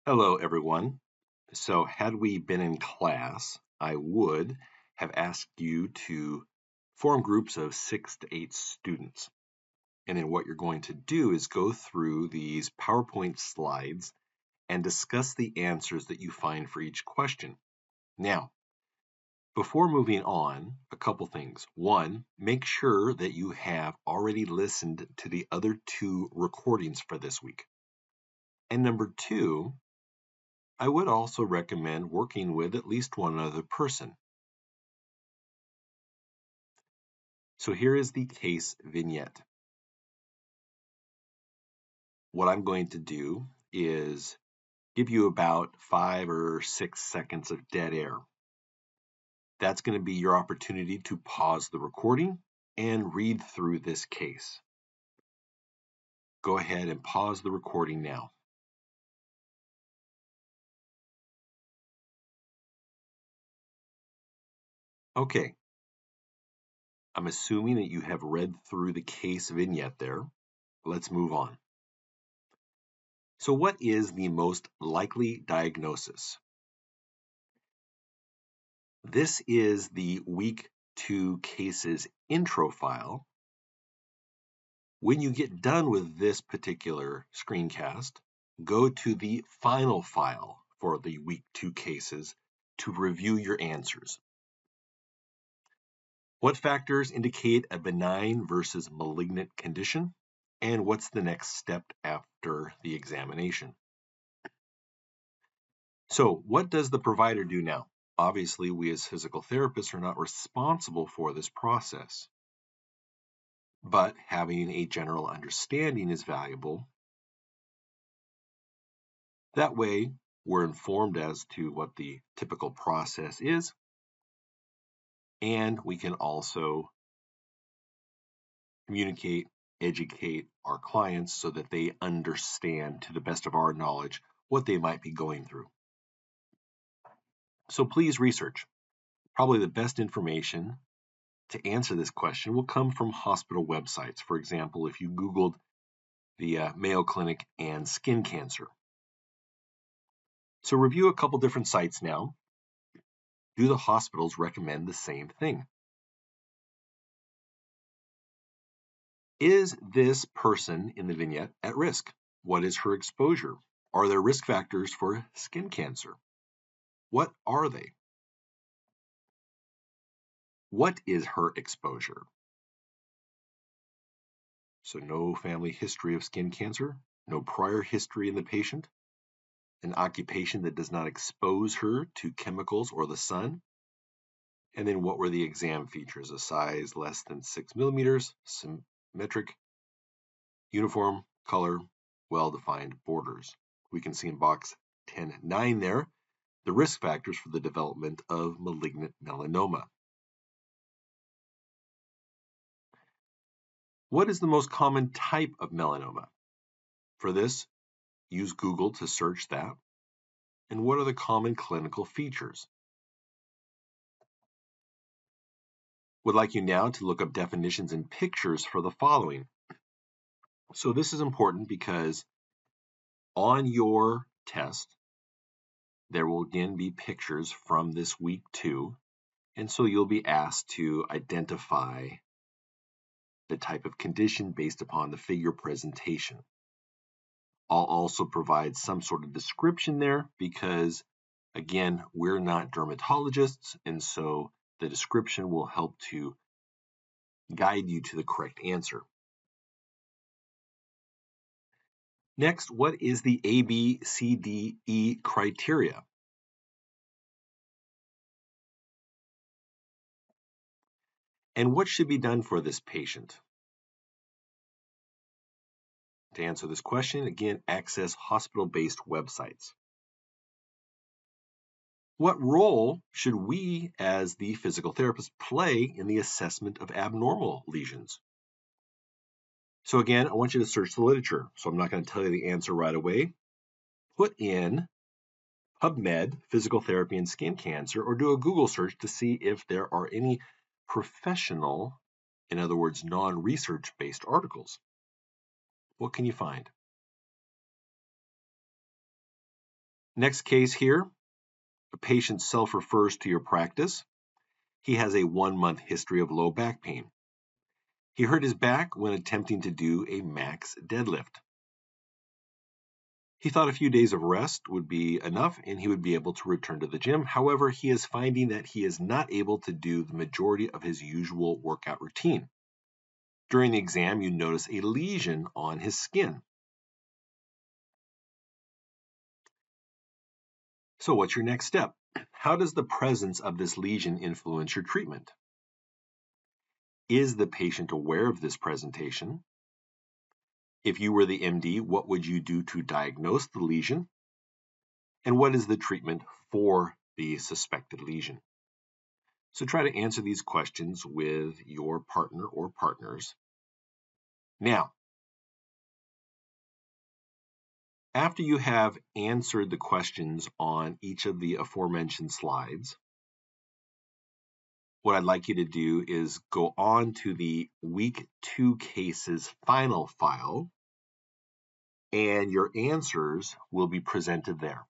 Hello, everyone. So, had we been in class, I would have asked you to form groups of 6 to 8 students. And then what you're going to do is go through these PowerPoint slides and discuss the answers that you find for each question. Now, before moving on, a couple things. One, make sure that you have already listened to the other 2 recordings for this week. And number 2, I would also recommend working with at least one other person. So here is the case vignette. What I'm going to do is give you about 5 or 6 seconds of dead air. That's going to be your opportunity to pause the recording and read through this case. Go ahead and pause the recording now. Okay. I'm assuming that you have read through the case vignette there. Let's move on. So what is the most likely diagnosis? This is the week 2 cases intro file. When you get done with this particular screencast, go to the final file for the week 2 cases to review your answers. What factors indicate a benign versus malignant condition? And what's the next step after the examination? So, what does the provider do now? Obviously, we as physical therapists are not responsible for this process. But having a general understanding is valuable. That way, we're informed as to what the typical process is, and we can also communicate, educate our clients so that they understand, to the best of our knowledge, what they might be going through. So please research. Probably the best information to answer this question will come from hospital websites. For example, if you Googled the Mayo Clinic and skin cancer. So review a couple different sites now. Do the hospitals recommend the same thing? Is this person in the vignette at risk? What is her exposure? Are there risk factors for skin cancer? What are they? What is her exposure? So no family history of skin cancer, no prior history in the patient, an occupation that does not expose her to chemicals or the sun. And then what were the exam features? A size less than 6 millimeters, symmetric, uniform, color, well-defined borders. We can see in box 10.9 there, the risk factors for the development of malignant melanoma. What is the most common type of melanoma? For this, use Google to search that. And what are the common clinical features? Would like you now to look up definitions and pictures for the following. So this is important because on your test, there will again be pictures from this week 2, and so you'll be asked to identify the type of condition based upon the figure presentation. I'll also provide some sort of description there because, again, we're not dermatologists, and so the description will help to guide you to the correct answer. Next, what is the ABCDE criteria? And what should be done for this patient? To answer this question, again, access hospital-based websites. What role should we as the physical therapist play in the assessment of abnormal lesions? So again, I want you to search the literature. So I'm not going to tell you the answer right away. Put in PubMed, physical therapy and skin cancer, or do a Google search to see if there are any professional, in other words, non-research based articles. What can you find? Next case here, a patient self-refers to your practice. He has a 1-month history of low back pain. He hurt his back when attempting to do a max deadlift. He thought a few days of rest would be enough and he would be able to return to the gym. However, he is finding that he is not able to do the majority of his usual workout routine. During the exam, you notice a lesion on his skin. So what's your next step? How does the presence of this lesion influence your treatment? Is the patient aware of this presentation? If you were the MD, what would you do to diagnose the lesion? And what is the treatment for the suspected lesion? So try to answer these questions with your partner or partners. Now, after you have answered the questions on each of the aforementioned slides, what I'd like you to do is go on to the week 2 cases final file, and your answers will be presented there.